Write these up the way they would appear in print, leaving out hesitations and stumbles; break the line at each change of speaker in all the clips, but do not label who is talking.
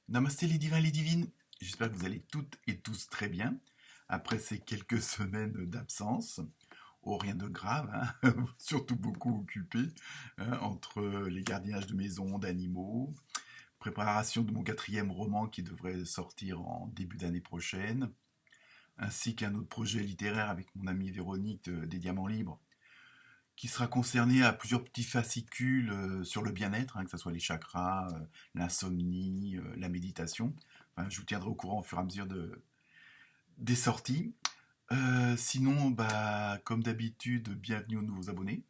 Namasté les divins, les divines, j'espère que vous allez toutes et tous très bien, après ces quelques semaines d'absence. Oh, rien de grave, hein, surtout beaucoup occupé, hein, entre les gardiennages de maison, d'animaux, préparation de mon 4e roman qui devrait sortir en début d'année prochaine, ainsi qu'un autre projet littéraire avec mon amie Véronique des Diamants Libres, qui sera concerné à plusieurs petits fascicules sur le bien-être, hein, que ce soit les chakras, l'insomnie, la méditation. Enfin, je vous tiendrai au courant au fur et à mesure des sorties. Sinon, bah, comme d'habitude, bienvenue aux nouveaux abonnés.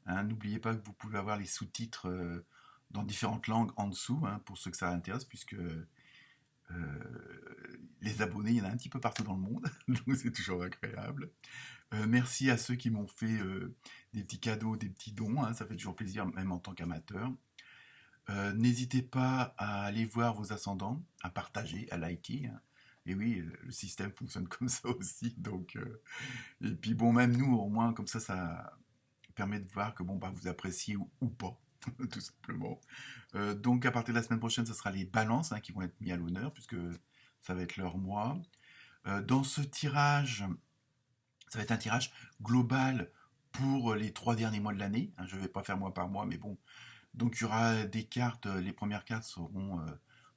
Hein, n'oubliez pas que vous pouvez avoir les sous-titres dans différentes langues en dessous, hein, pour ceux que ça intéresse, puisque les abonnés, il y en a un petit peu partout dans le monde, donc c'est toujours agréable. Merci à ceux qui m'ont fait des petits cadeaux, des petits dons, hein, ça fait toujours plaisir, même en tant qu'amateur. N'hésitez pas à aller voir vos ascendants, à partager, à liker, hein. Et oui, le système fonctionne comme ça aussi. Donc, et puis bon, même nous, au moins, comme ça permet de voir que bon, bah, vous appréciez ou pas, tout simplement. Donc, à partir de la semaine prochaine, ce sera les balances, hein, qui vont être mis à l'honneur, puisque ça va être leur mois. Dans ce tirage, ça va être un tirage global pour les 3 derniers mois de l'année, hein. Je ne vais pas faire mois par mois, mais bon. Donc il y aura des cartes, les premières cartes seront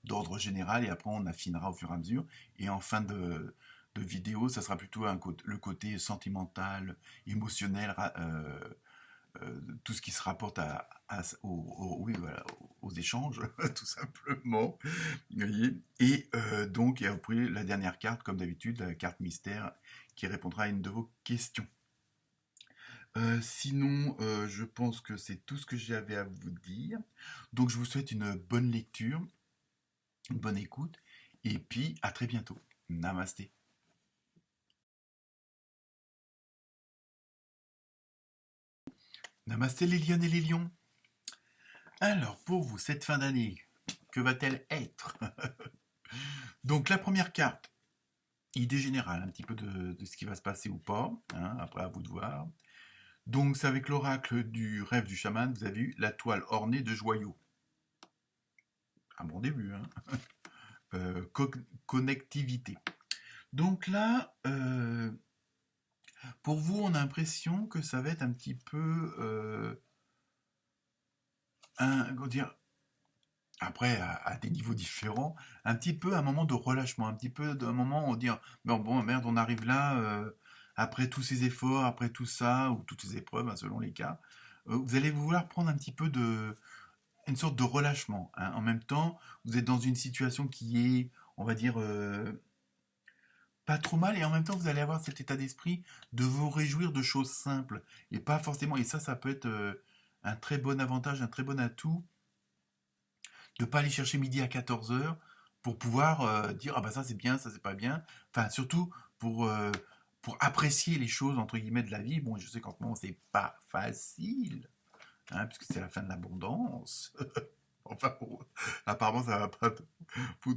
d'ordre général et après on affinera au fur et à mesure. Et en fin de vidéo, ça sera plutôt le côté sentimental, émotionnel, tout ce qui se rapporte oui, voilà, aux échanges, tout simplement. Vous voyez. Et donc, et après, la dernière carte, comme d'habitude, la carte mystère, qui répondra à une de vos questions. Sinon, je pense que c'est tout ce que j'avais à vous dire. Donc, je vous souhaite une bonne lecture, une bonne écoute, et puis à très bientôt. Namasté. Namasté les lionnes et les lions. Alors, pour vous, cette fin d'année, que va-t-elle être? Donc, la première carte, idée générale, un petit peu de ce qui va se passer ou pas, hein, après à vous de voir. Donc, c'est avec l'oracle du rêve du chaman, vous avez vu la toile ornée de joyaux. Un bon début, hein. Connectivité. Donc là, pour vous, on a l'impression que ça va être un petit peu comment dire, après à des niveaux différents, un petit peu un moment de relâchement, un petit peu d'un moment où on dit bon merde, on arrive là après tous ces efforts, après tout ça ou toutes ces épreuves, hein, selon les cas, vous allez vouloir prendre un petit peu de une sorte de relâchement, hein. En même temps, vous êtes dans une situation qui est, on va dire, pas trop mal, et en même temps vous allez avoir cet état d'esprit de vous réjouir de choses simples et pas forcément, et ça peut être un très bon avantage, un très bon atout de pas aller chercher midi à 14 heures pour pouvoir dire ah bah ça c'est bien, ça c'est pas bien, enfin surtout pour apprécier les choses entre guillemets de la vie. Bon, je sais qu'en ce moment c'est pas facile, hein, puisque c'est la fin de l'abondance. Enfin bon, apparemment ça va pas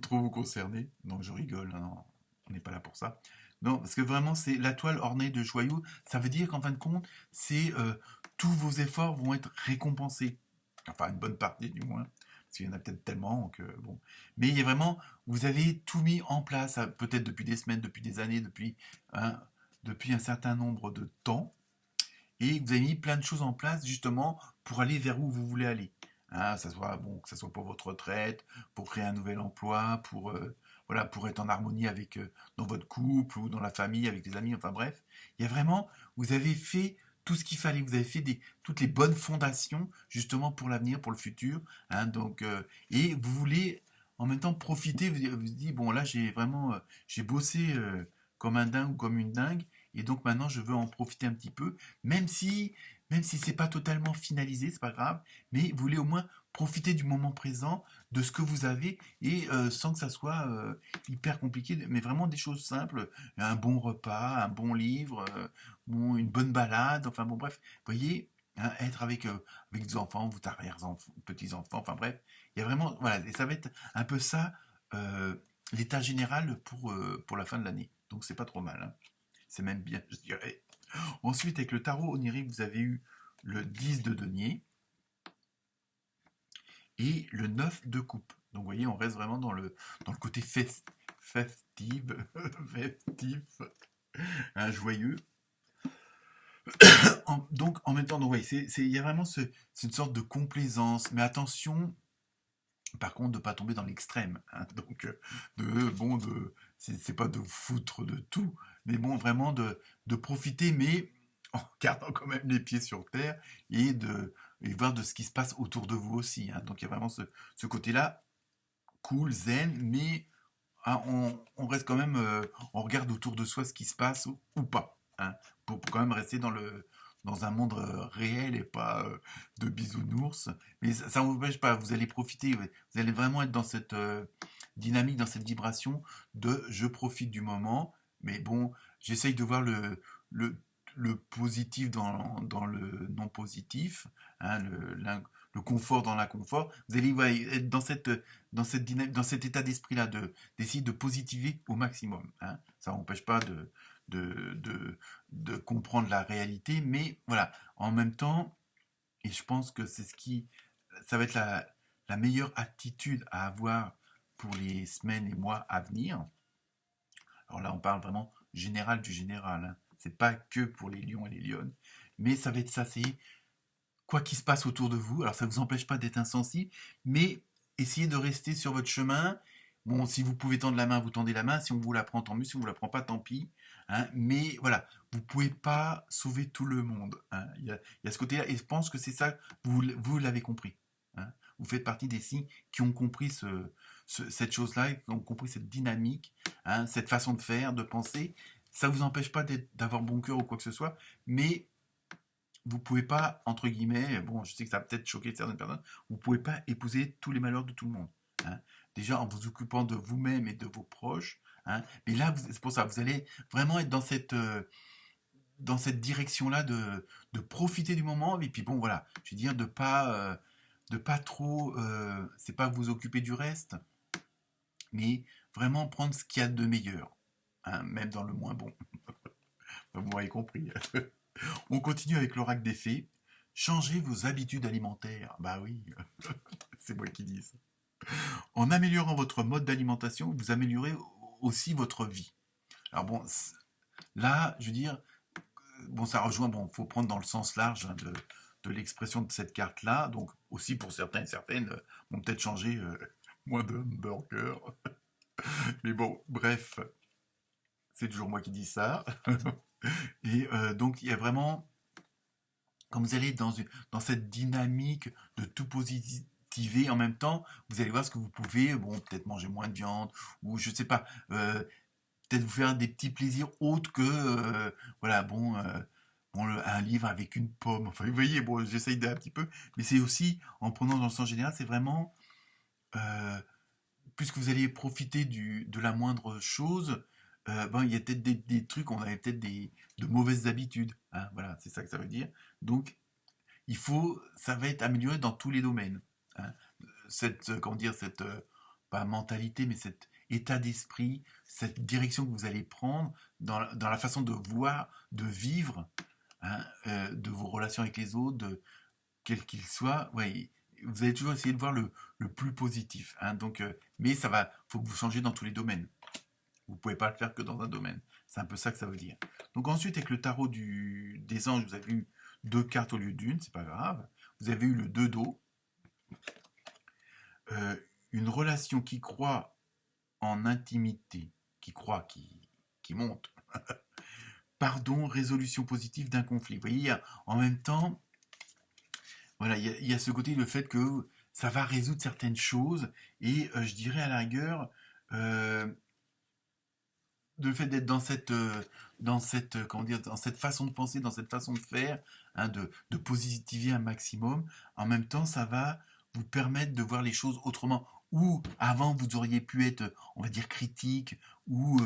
trop vous concerner. Non, je rigole, non, on n'est pas là pour ça. Non, parce que vraiment, c'est la toile ornée de joyaux. Ça veut dire qu'en fin de compte, c'est tous vos efforts vont être récompensés. Enfin, une bonne partie du moins. Parce qu'il y en a peut-être tellement que bon. Mais il y a vraiment, vous avez tout mis en place, peut-être depuis des semaines, depuis des années, depuis un certain nombre de temps. Et vous avez mis plein de choses en place justement pour aller vers où vous voulez aller. Hein, que ça soit pour votre retraite, pour créer un nouvel emploi, voilà, pour être en harmonie avec dans votre couple ou dans la famille, avec les amis, enfin bref. Il y a vraiment, vous avez fait tout ce qu'il fallait, vous avez fait toutes les bonnes fondations justement pour l'avenir, pour le futur. Hein, donc, et vous voulez en même temps profiter, vous dites, bon là j'ai bossé comme un dingue ou comme une dingue, et donc maintenant je veux en profiter un petit peu, même si c'est pas totalement finalisé, c'est pas grave, mais vous voulez au moins profiter du moment présent, de ce que vous avez, et sans que ça soit hyper compliqué, mais vraiment des choses simples, un bon repas, un bon livre, une bonne balade, enfin bon bref, vous voyez, hein, être avec des enfants, vos arrière-enfants, petits-enfants, enfin bref, il y a vraiment, voilà, et ça va être un peu ça, l'état général pour la fin de l'année. Donc c'est pas trop mal, hein. C'est même bien, je dirais. Ensuite, avec le tarot onirique, vous avez eu le 10 de denier et le 9 de coupe. Donc vous voyez, on reste vraiment dans le côté festif, festif, hein, joyeux. Donc en même temps, donc, ouais, il y a vraiment c'est une sorte de complaisance. Mais attention, par contre, de ne pas tomber dans l'extrême, hein. Donc, c'est pas de vous foutre de tout, mais bon, vraiment de profiter, mais en gardant quand même les pieds sur terre et voir de ce qui se passe autour de vous aussi, hein. Donc, il y a vraiment ce côté-là, cool, zen, mais hein, on reste quand même, on regarde autour de soi ce qui se passe ou pas, hein, pour quand même rester dans un monde réel et pas de bisounours. Mais ça ne vous empêche pas, vous allez profiter, vous allez vraiment être dans cette dynamique, dans cette vibration de je profite du moment, mais bon, j'essaye de voir le, le positif dans le non positif, hein, le confort dans l'inconfort. Vous allez être dans cette dynamique, dans cet état d'esprit-là, d'essayer de positiver au maximum, hein. Ça n'empêche pas de, de, de comprendre la réalité, mais voilà, en même temps, et je pense que ça va être la meilleure attitude à avoir pour les semaines et mois à venir. Alors là, on parle vraiment général du général, hein. C'est pas que pour les lions et les lionnes, mais ça va être ça, c'est quoi qu'il se passe autour de vous. Alors ça ne vous empêche pas d'être insensible, mais essayez de rester sur votre chemin. Bon, si vous pouvez tendre la main, vous tendez la main. Si on vous la prend, tant mieux. Si on vous la prend pas, tant pis, hein. Mais voilà, vous ne pouvez pas sauver tout le monde, hein. Il y a ce côté-là, et je pense que c'est ça, vous l'avez compris, hein. Vous faites partie des signes qui ont compris cette chose-là, qui ont compris cette dynamique, hein, cette façon de faire, de penser. Ça ne vous empêche pas d'avoir bon cœur ou quoi que ce soit, mais vous pouvez pas, entre guillemets, bon, je sais que ça va peut-être choquer certaines personnes, vous pouvez pas épouser tous les malheurs de tout le monde, hein. Déjà en vous occupant de vous-même et de vos proches, hein. Mais là, c'est pour ça, vous allez vraiment être dans cette direction-là de profiter du moment. Et puis bon, voilà, je veux dire de pas trop, c'est pas vous occuper du reste, mais vraiment prendre ce qu'il y a de meilleur, hein, même dans le moins bon. Vous m'aurez compris. On continue avec l'oracle des fées. Changez vos habitudes alimentaires. Bah oui, c'est moi qui dis ça. En améliorant votre mode d'alimentation, vous améliorez aussi votre vie. Alors bon, là, je veux dire, bon, ça rejoint, bon, faut prendre dans le sens large, hein, de l'expression de cette carte-là. Donc aussi pour certains et certaines, vont peut-être changer moins de hamburger. Mais bon, bref, c'est toujours moi qui dis ça. Et donc il y a vraiment quand vous allez dans cette dynamique de tout positiver en même temps, vous allez voir ce que vous pouvez, bon, peut-être manger moins de viande, ou je sais pas, peut-être vous faire des petits plaisirs autres que, voilà, bon, un livre avec une pomme. Enfin, vous voyez, bon, j'essaye d'un petit peu, mais c'est aussi, en prenant dans le sens général, c'est vraiment, euh, puisque vous allez profiter de la moindre chose, bon, il y a peut-être des trucs, on avait peut-être de mauvaises habitudes, hein, voilà, c'est ça que ça veut dire. Donc, ça va être amélioré dans tous les domaines, hein. Comment dire, pas mentalité, mais cet état d'esprit, cette direction que vous allez prendre dans la façon de voir, de vivre, hein, de vos relations avec les autres, quels qu'ils soient, ouais, vous allez toujours essayer de voir le plus positif, hein. Donc, mais faut que vous changiez dans tous les domaines. Vous ne pouvez pas le faire que dans un domaine. C'est un peu ça que ça veut dire. Donc ensuite, avec le tarot des anges, vous avez eu 2 cartes au lieu d'une, c'est pas grave. Vous avez eu le 2 d'eau. Une relation qui croit en intimité, qui monte. Pardon, résolution positive d'un conflit. Vous voyez, en même temps, voilà, il y a ce côté, le fait que ça va résoudre certaines choses, et je dirais à la rigueur, euh, le fait d'être comment dire, dans cette façon de penser, dans cette façon de faire, hein, de positiver un maximum, en même temps, ça va vous permettre de voir les choses autrement, où avant vous auriez pu être, on va dire, critique, ou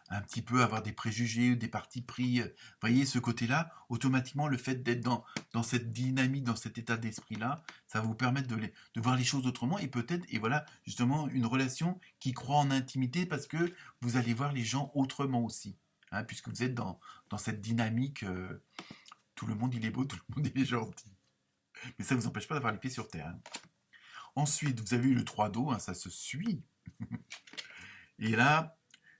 un petit peu avoir des préjugés, des partis pris. Vous voyez, ce côté-là, automatiquement, le fait d'être dans cette dynamique, dans cet état d'esprit-là, ça va vous permettre de voir les choses autrement, et peut-être, et voilà, justement, une relation qui croit en intimité, parce que vous allez voir les gens autrement aussi, hein, puisque vous êtes dans cette dynamique, tout le monde il est beau, tout le monde il est gentil. Mais ça ne vous empêche pas d'avoir les pieds sur terre, hein. Ensuite, vous avez eu le 3 d'eau, hein, ça se suit. Et là,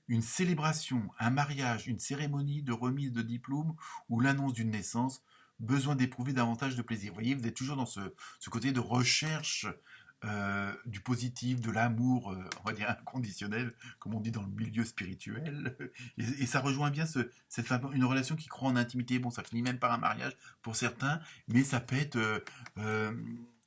une célébration, un mariage, une cérémonie de remise de diplôme ou l'annonce d'une naissance, besoin d'éprouver davantage de plaisir. Vous voyez, vous êtes toujours dans ce côté de recherche du positif, de l'amour, on va dire inconditionnel, comme on dit dans le milieu spirituel. Et ça rejoint bien une relation qui croit en intimité. Bon, ça finit même par un mariage pour certains, mais ça peut être...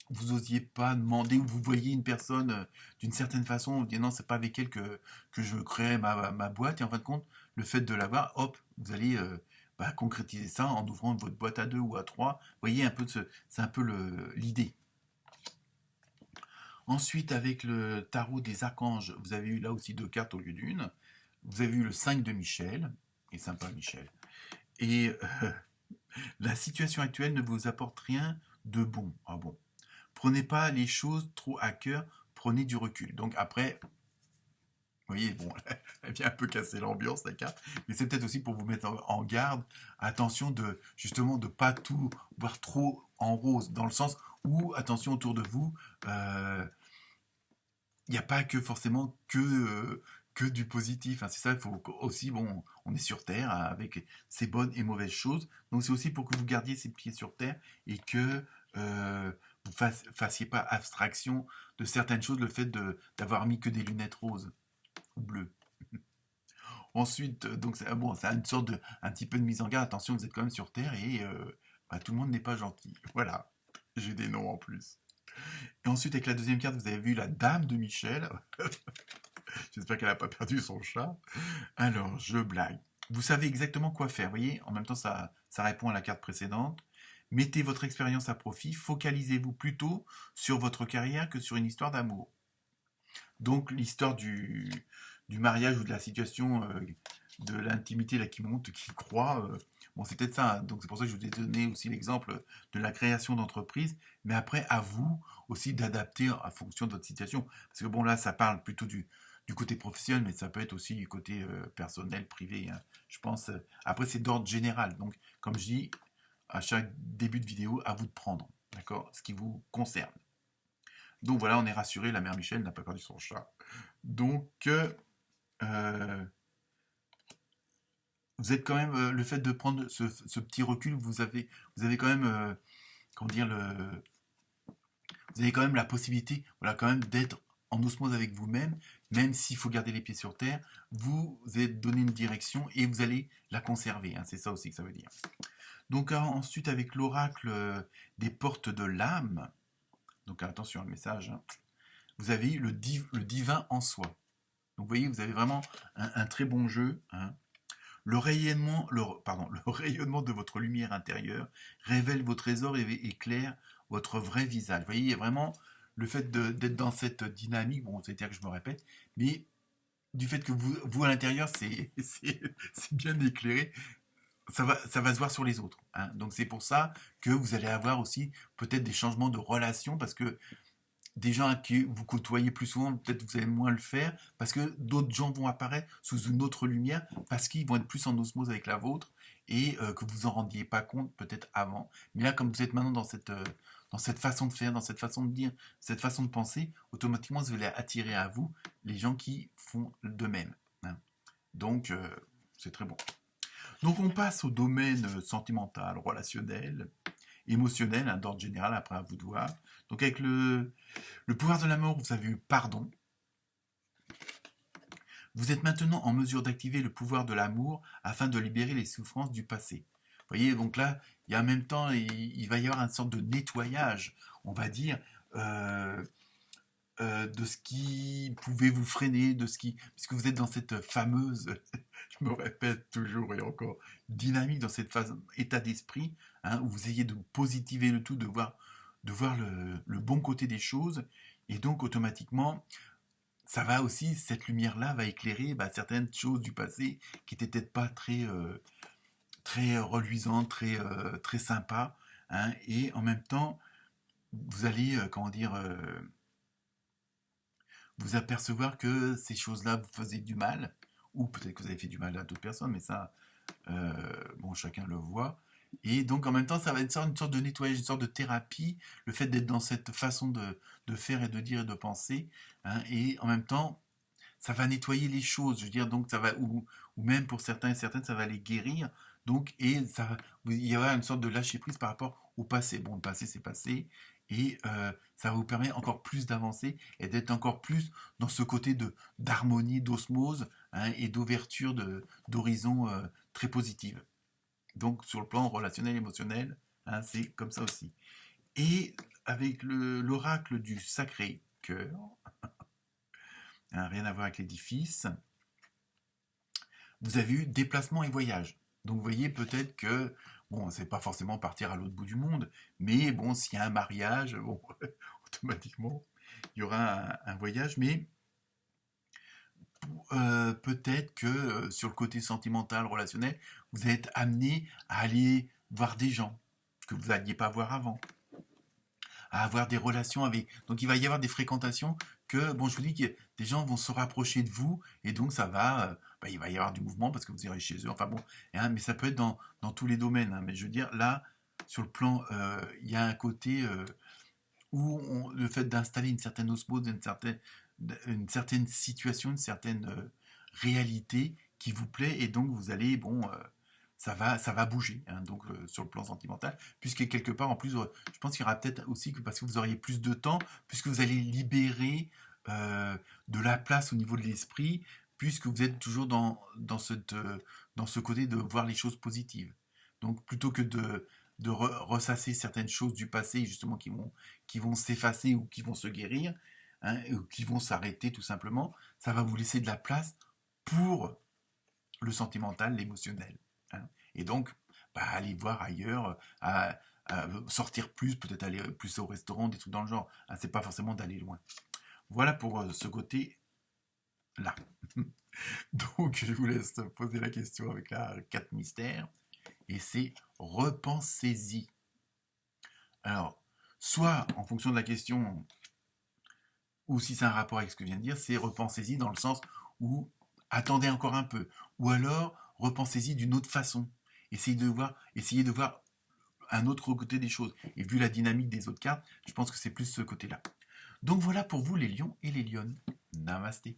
vous osiez pas demander, ou vous voyez une personne d'une certaine façon, vous dites non, c'est pas avec elle que je crée ma boîte, et en fin de compte, le fait de l'avoir, hop, vous allez concrétiser ça en ouvrant votre boîte à 2 ou à 3. Vous voyez un peu c'est un peu l'idée. Ensuite, avec le tarot des archanges, vous avez eu là aussi 2 cartes au lieu d'une. Vous avez eu le 5 de Michel, et sympa Michel. Et la situation actuelle ne vous apporte rien de bon. Ah bon. Prenez pas les choses trop à cœur, prenez du recul. Donc après, vous voyez, bon, elle vient un peu casser l'ambiance, la carte, mais c'est peut-être aussi pour vous mettre en garde. Attention justement de pas tout voir trop en rose, dans le sens où, attention autour de vous, il n'y a pas que forcément que du positif, hein. C'est ça, il faut aussi, bon, on est sur Terre, hein, avec ses bonnes et mauvaises choses. Donc c'est aussi pour que vous gardiez ses pieds sur Terre, et que vous fassiez pas abstraction de certaines choses, le fait d'avoir mis que des lunettes roses ou bleues. Ensuite, donc c'est bon, c'est une sorte un petit peu de mise en garde. Attention, vous êtes quand même sur Terre, et tout le monde n'est pas gentil. Voilà, j'ai des noms en plus. Et ensuite, avec la deuxième carte, vous avez vu la Dame de Michel. J'espère qu'elle n'a pas perdu son chat. Alors, je blague. Vous savez exactement quoi faire, vous voyez. En même temps, ça répond à la carte précédente. Mettez votre expérience à profit. Focalisez-vous plutôt sur votre carrière que sur une histoire d'amour. Donc, l'histoire du mariage ou de la situation de l'intimité là qui monte, qui croît. Bon, c'est peut-être ça, hein. Donc c'est pour ça que je vous ai donné aussi l'exemple de la création d'entreprise. Mais après, à vous aussi d'adapter en fonction de votre situation. Parce que bon, là, ça parle plutôt du côté professionnel, mais ça peut être aussi du côté personnel, privé, hein. Je pense. Après, c'est d'ordre général. Donc, comme je dis, à chaque début de vidéo, à vous de prendre, d'accord, ce qui vous concerne. Donc voilà, on est rassuré, la mère Michel n'a pas perdu son chat. Donc, vous êtes quand même, le fait de prendre ce petit recul, vous avez quand même, comment dire, vous avez quand même la possibilité, voilà, quand même d'être en osmose avec vous-même, même s'il faut garder les pieds sur terre, vous êtes donné une direction et vous allez la conserver, hein, c'est ça aussi que ça veut dire. Donc ensuite, avec l'oracle des portes de l'âme, donc attention le message, hein, vous avez le divin en soi. Donc vous voyez, vous avez vraiment un très bon jeu, hein. Le rayonnement de votre lumière intérieure révèle vos trésors et éclaire votre vrai visage. Vous voyez, il y a vraiment le fait d'être dans cette dynamique, bon, c'est-à-dire que je me répète, mais du fait que vous à l'intérieur, c'est bien éclairé, ça va se voir sur les autres, hein. Donc c'est pour ça que vous allez avoir aussi peut-être des changements de relation, parce que des gens que vous côtoyez plus souvent, peut-être vous allez moins le faire, parce que d'autres gens vont apparaître sous une autre lumière, parce qu'ils vont être plus en osmose avec la vôtre, et que vous en rendiez pas compte peut-être avant. Mais là, comme vous êtes maintenant dans cette façon de faire, dans cette façon de dire, cette façon de penser, automatiquement, vous allez attirer à vous les gens qui font de même, hein. Donc, c'est très bon. Donc, on passe au domaine sentimental, relationnel, émotionnel, hein, d'ordre général, après à vous de voir. Donc, avec le pouvoir de l'amour, vous avez eu pardon. Vous êtes maintenant en mesure d'activer le pouvoir de l'amour afin de libérer les souffrances du passé. Vous voyez, donc là, il y a en même temps, il va y avoir une sorte de nettoyage, on va dire, de ce qui pouvait vous freiner, puisque vous êtes dans cette fameuse, je me répète toujours et encore, dynamique, dans cette phase état d'esprit, hein, où vous ayez de positiver le tout, de voir le bon côté des choses, Et donc, automatiquement, ça va aussi, cette lumière-là va éclairer certaines choses du passé qui n'étaient peut-être pas très reluisantes, très sympas, hein. Et en même temps, vous allez, comment dire, vous apercevoir que ces choses-là vous faisaient du mal, ou peut-être que vous avez fait du mal à d'autres personnes, mais ça, bon, chacun le voit. Et donc en même temps, ça va être une sorte de nettoyage, une sorte de thérapie, le fait d'être dans cette façon de faire et de dire et de penser, hein. Et en même temps, ça va nettoyer les choses, je veux dire, donc ça va, ou même pour certains et certaines, ça va les guérir. Donc, et ça va, il y aura une sorte de lâcher prise par rapport au passé. Bon, le passé, c'est passé, et ça va vous permettre encore plus d'avancer et d'être encore plus dans ce côté d'harmonie, d'osmose, hein, et d'ouverture d'horizons très positive. Donc, sur le plan relationnel, émotionnel, hein, c'est comme ça aussi. Et avec l'oracle du sacré cœur, hein, rien à voir avec l'édifice, vous avez eu déplacement et voyage. Donc vous voyez peut-être que, bon, c'est pas forcément partir à l'autre bout du monde, mais bon, s'il y a un mariage, bon, automatiquement, il y aura un voyage, mais peut-être que sur le côté sentimental, relationnel, vous êtes amené à aller voir des gens que vous n'alliez pas voir avant, à avoir des relations avec. Donc il va y avoir des fréquentations que, bon, je vous dis que des gens vont se rapprocher de vous et donc ça va, il va y avoir du mouvement parce que vous irez chez eux. Enfin bon, hein, mais ça peut être dans tous les domaines, hein. Mais je veux dire, là, sur le plan, il y a un côté où le fait d'installer une certaine osmose, une certaine situation, une certaine réalité qui vous plaît et donc vous allez, bon, ça va bouger, hein, donc sur le plan sentimental, puisque quelque part en plus, je pense qu'il y aura peut-être aussi que parce que vous auriez plus de temps, puisque vous allez libérer de la place au niveau de l'esprit, puisque vous êtes toujours dans ce côté de voir les choses positives. Donc plutôt que de ressasser certaines choses du passé justement qui vont s'effacer ou qui vont se guérir, hein, ou qui vont s'arrêter tout simplement, ça va vous laisser de la place pour le sentimental, l'émotionnel, hein. Et donc, aller voir ailleurs, à sortir plus, peut-être aller plus au restaurant, des trucs dans le genre, hein. C'est pas forcément d'aller loin. Voilà pour ce côté-là. Donc, je vous laisse poser la question avec la 4 mystères. Et c'est repensez-y. Alors, soit en fonction de la question, ou si c'est un rapport avec ce que je viens de dire, c'est repensez-y dans le sens où attendez encore un peu. Ou alors, repensez-y d'une autre façon. Essayez de voir un autre côté des choses. Et vu la dynamique des autres cartes, je pense que c'est plus ce côté-là. Donc voilà pour vous les lions et les lionnes. Namasté.